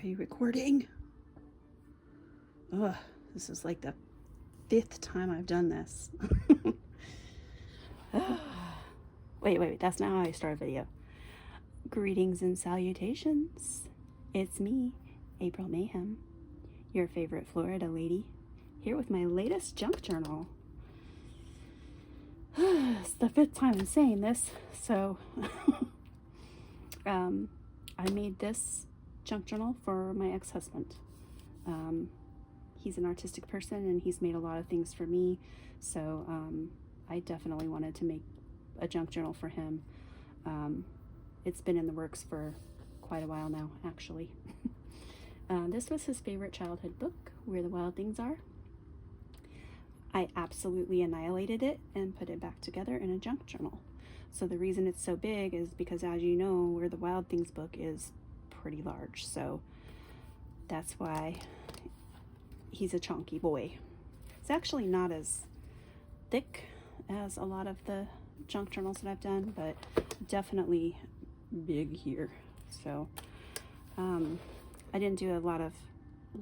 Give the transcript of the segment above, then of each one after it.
Are you recording? Ugh, this is like the 5th time I've done this. Wait, that's not how I start a video. Greetings and salutations. It's me, April Mayhem, your favorite Florida lady, here with my latest junk journal. It's the 5th time I'm saying this, so I made this junk journal for my ex-husband. He's an artistic person and he's made a lot of things for me, so I definitely wanted to make a junk journal for him. It's been in the works for quite a while now, actually. This was his favorite childhood book, Where the Wild Things Are. I absolutely annihilated it and put it back together in a junk journal. So the reason it's so big is because, as you know, Where the Wild Things book is pretty large, so that's why he's a chunky boy. It's actually not as thick as a lot of the junk journals that I've done, but definitely big here. So I didn't do a lot of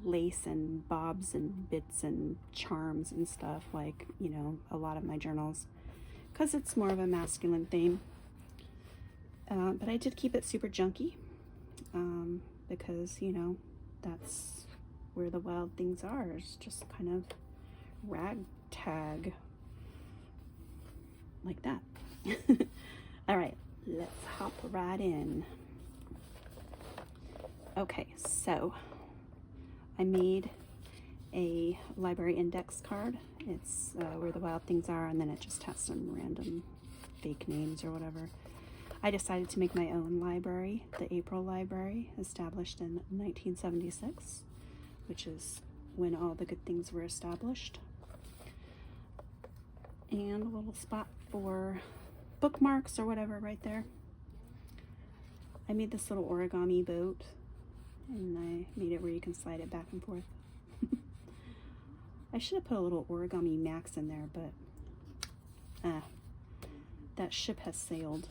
lace and bobs and bits and charms and stuff like, you know, a lot of my journals, because it's more of a masculine theme. But I did keep it super junky, because, you know, that's where the wild things are. It's just kind of ragtag like that. All right, let's hop right in. Okay, so I made a library index card. It's Where the Wild Things Are, and then it just has some random fake names or whatever. I decided to make my own library, the April Library, established in 1976, which is when all the good things were established. And a little spot for bookmarks or whatever right there. I made this little origami boat, and I made it where you can slide it back and forth. I should have put a little origami max in there, but that ship has sailed.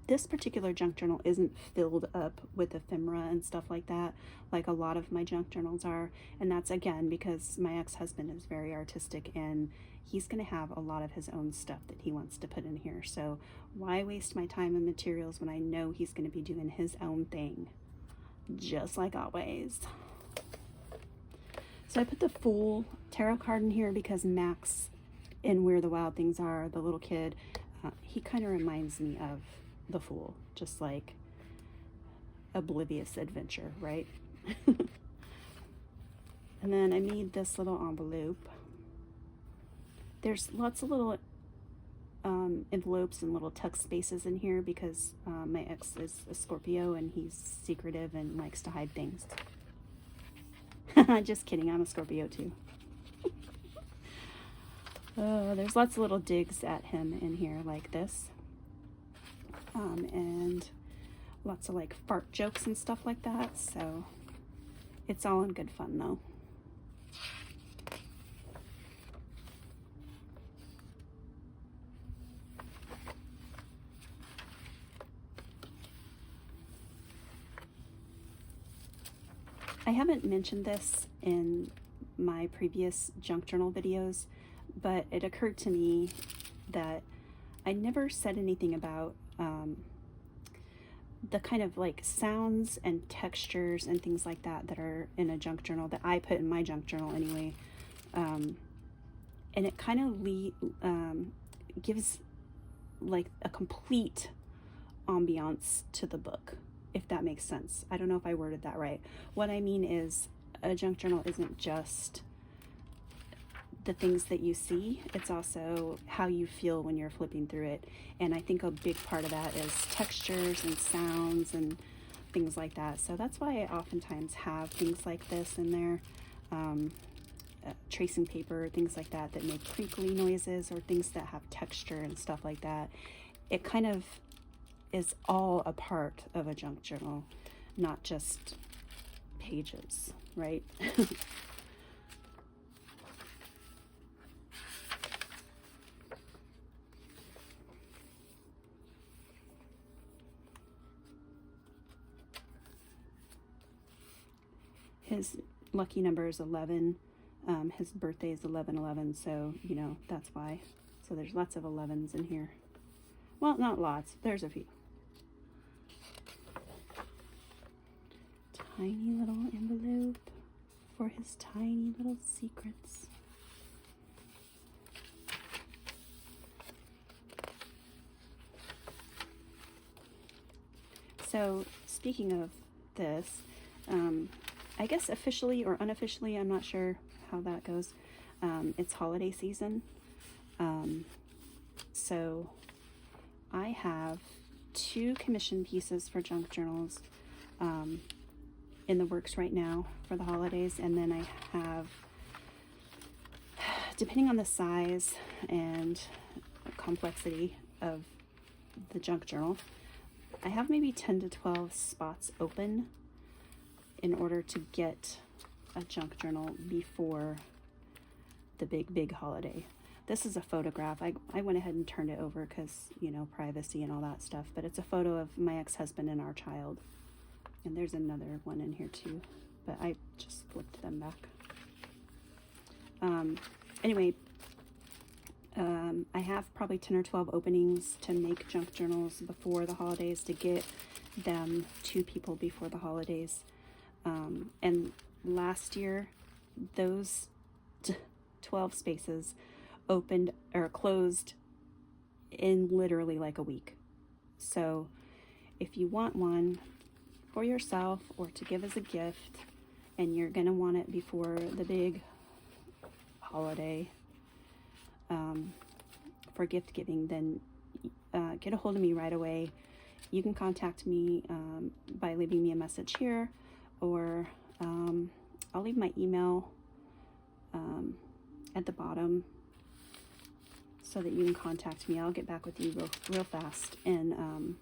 This particular junk journal isn't filled up with ephemera and stuff like that, like a lot of my junk journals are. And that's, again, because my ex-husband is very artistic and he's going to have a lot of his own stuff that he wants to put in here. So why waste my time and materials when I know he's going to be doing his own thing, just like always. So I put the Fool tarot card in here because Max in Where the Wild Things Are, the little kid, he kind of reminds me of the Fool, just like oblivious adventure, right? And then I made this little envelope. There's lots of little envelopes and little tuck spaces in here because my ex is a Scorpio and he's secretive and likes to hide things. Just kidding, I'm a Scorpio too. There's lots of little digs at him in here like this. And lots of like fart jokes and stuff like that. So it's all in good fun though. I haven't mentioned this in my previous junk journal videos, but it occurred to me that I never said anything about the kind of like sounds and textures and things like that that are in a junk journal, that I put in my junk journal anyway. And it kind of gives like a complete ambiance to the book, if that makes sense. I don't know if I worded that right. What I mean is, a junk journal isn't just the things that you see, it's also how you feel when you're flipping through it. And I think a big part of that is textures and sounds and things like that. So that's why I oftentimes have things like this in there, tracing paper, things like that that make crinkly noises, or things that have texture and stuff like that. It kind of is all a part of a junk journal, not just pages, right? His lucky number is 11. His birthday is 11/11, so, you know, that's why. So there's lots of 11s in here. Well, not lots. There's a few. Tiny little envelope for his tiny little secrets. So, speaking of this, I guess officially or unofficially, I'm not sure how that goes. It's holiday season. So I have 2 commission pieces for junk journals in the works right now for the holidays, and then I have, depending on the size and complexity of the junk journal, I have maybe 10 to 12 spots open in order to get a junk journal before the big holiday. This is a photograph. I went ahead and turned it over because, you know, privacy and all that stuff, but it's a photo of my ex-husband and our child. And there's another one in here too, but I just flipped them back. Anyway, I have probably 10 or 12 openings to make junk journals before the holidays to get them to people before the holidays. And last year, those 12 spaces opened or closed in literally like a week. So if you want one for yourself or to give as a gift, and you're gonna want it before the big holiday for gift giving, then get a hold of me right away. You can contact me by leaving me a message here, or I'll leave my email at the bottom so that you can contact me. I'll get back with you real fast. And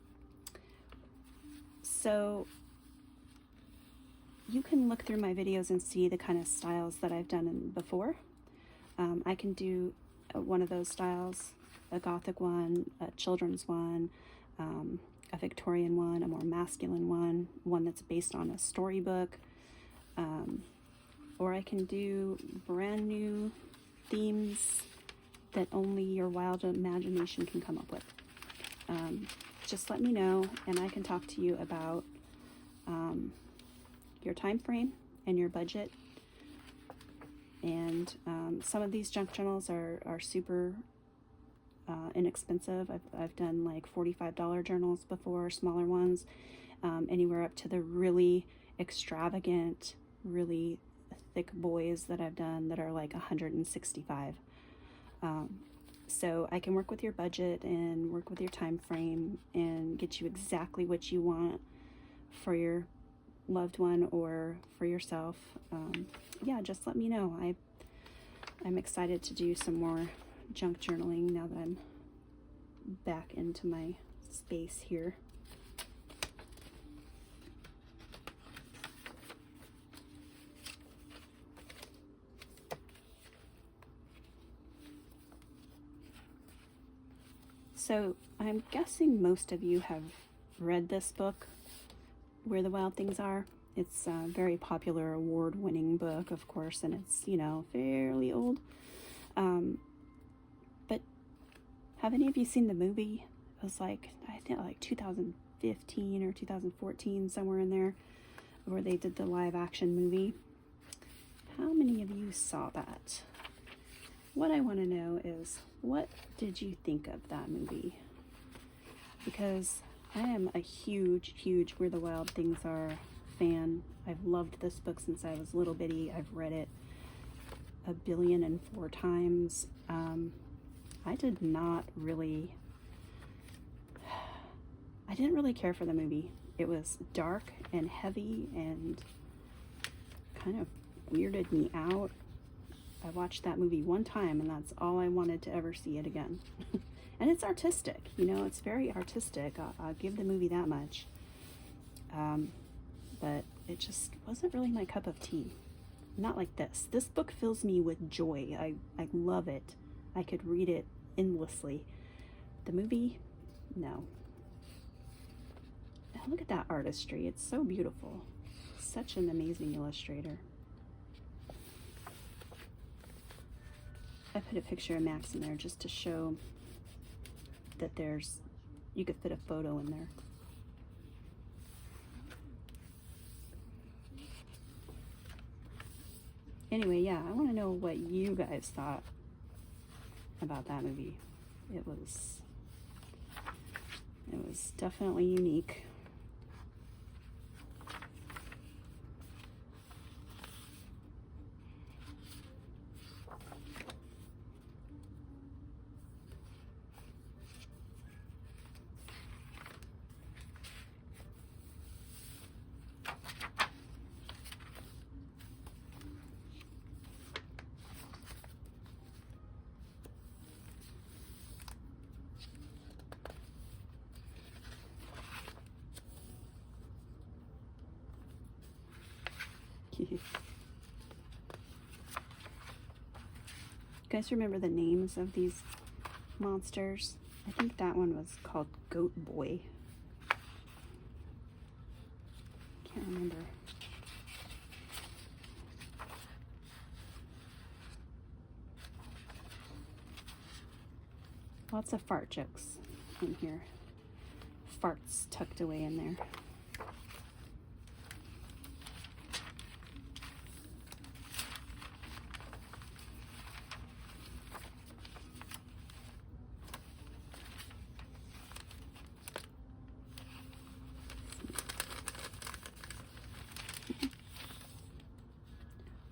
so you can look through my videos and see the kind of styles that I've done before. I can do one of those styles, a gothic one, a children's one, a Victorian one, a more masculine one that's based on a storybook, or I can do brand new themes that only your wild imagination can come up with. Just let me know, and I can talk to you about your time frame and your budget. And some of these junk journals are super inexpensive. I've done like $45 journals before, smaller ones, anywhere up to the really extravagant, really thick boys that I've done that are like $165. So I can work with your budget and work with your time frame and get you exactly what you want for your loved one or for yourself. Yeah, just let me know. I'm excited to do some more junk journaling now that I'm back into my space here. So I'm guessing most of you have read this book, Where the Wild Things Are. It's a very popular, award-winning book, of course, and it's, you know, fairly old. But have any of you seen the movie? It was like, I think like 2015 or 2014, somewhere in there, where they did the live-action movie. How many of you saw that? What I want to know is, what did you think of that movie? Because I am a huge Where the Wild Things Are fan. I've loved this book since I was little bitty. I've read it 1,000,004,000 times. I didn't really care for the movie. It was dark and heavy and kind of weirded me out. I watched that movie one time and that's all I wanted to ever see it again. And it's artistic, you know, it's very artistic. I'll give the movie that much. But it just wasn't really my cup of tea. Not like this. This book fills me with joy. I love it. I could read it endlessly. The movie, no. Now look at that artistry. It's so beautiful. Such an amazing illustrator. I put a picture of Max in there just to show that you could fit a photo in there. Anyway, yeah, I want to know what you guys thought about that movie. It was definitely unique. You guys remember the names of these monsters? I think that one was called Goat Boy. Can't remember. Lots of fart jokes in here. Farts tucked away in there.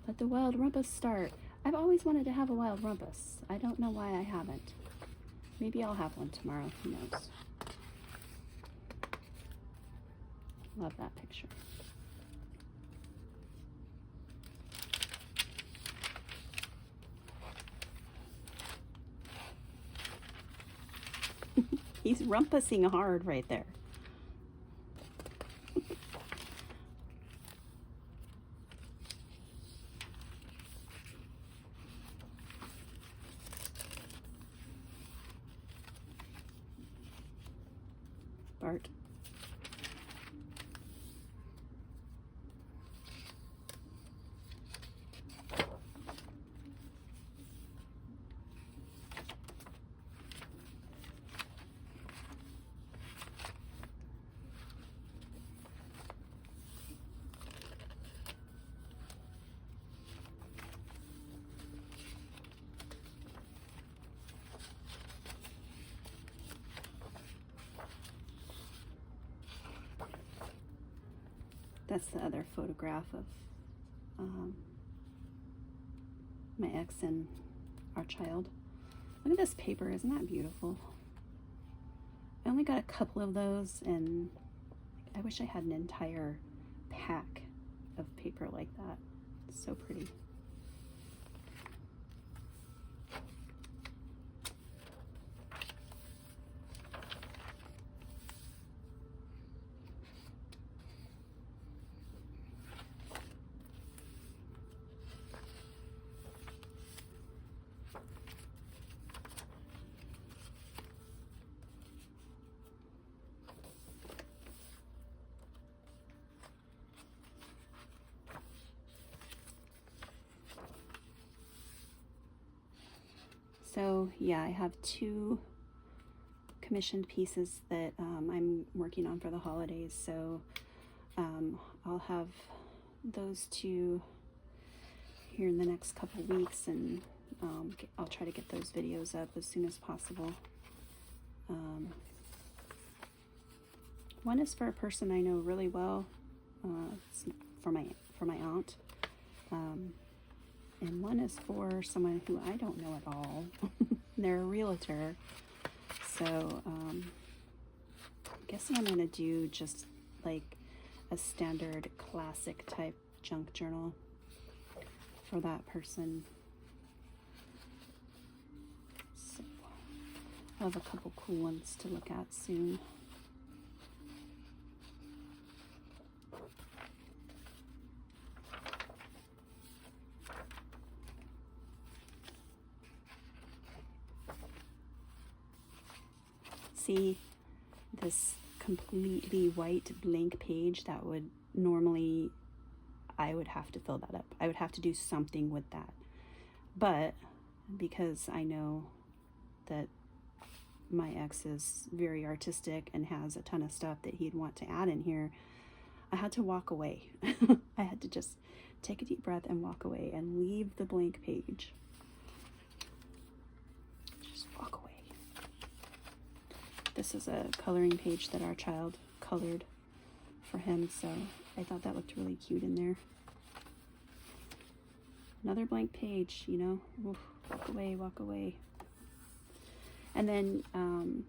Let the wild rumpus start. I've always wanted to have a wild rumpus. I don't know why I haven't. Maybe I'll have one tomorrow. Who knows? Love that picture. He's rumpusing hard right there. Bart. That's the other photograph of my ex and our child. Look at this paper, isn't that beautiful? I only got a couple of those, and I wish I had an entire pack of paper like that. It's so pretty. So yeah, I have 2 commissioned pieces that I'm working on for the holidays. So I'll have those 2 here in the next couple weeks, and I'll try to get those videos up as soon as possible. One is for a person I know really well. It's for my aunt. And one is for someone who I don't know at all. They're a realtor. So I'm guessing I'm going to do just like a standard classic type junk journal for that person. So I'll have a couple cool ones to look at soon. See this completely white blank page that would normally I would have to fill that up. I would have to do something with that. But because I know that my ex is very artistic and has a ton of stuff that he'd want to add in here, I had to walk away. I had to just take a deep breath and walk away and leave the blank page. Just walk away. This is a coloring page that our child colored for him, so I thought that looked really cute in there. Another blank page, you know. Oof, walk away, walk away. And then on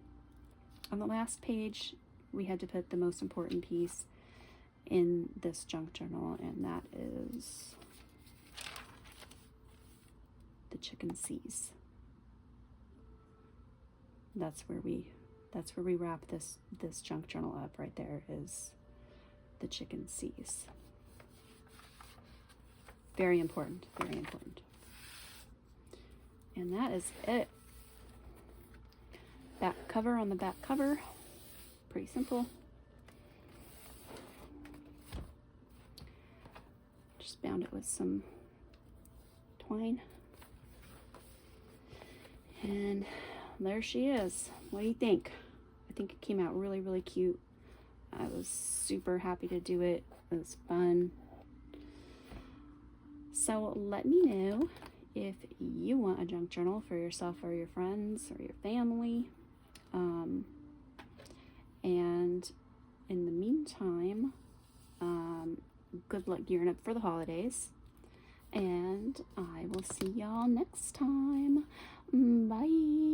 the last page, we had to put the most important piece in this junk journal, and that is the chicken C's. That's where we wrap this junk journal up. Right there is the chicken C's. Very important, very important. And that is it. Back cover on the back cover. Pretty simple. Just bound it with some twine. And there she is. What do you think? I think it came out really, really cute. I was super happy to do it. It was fun. So let me know if you want a junk journal for yourself or your friends or your family. And in the meantime, good luck gearing up for the holidays. And I will see y'all next time. Bye.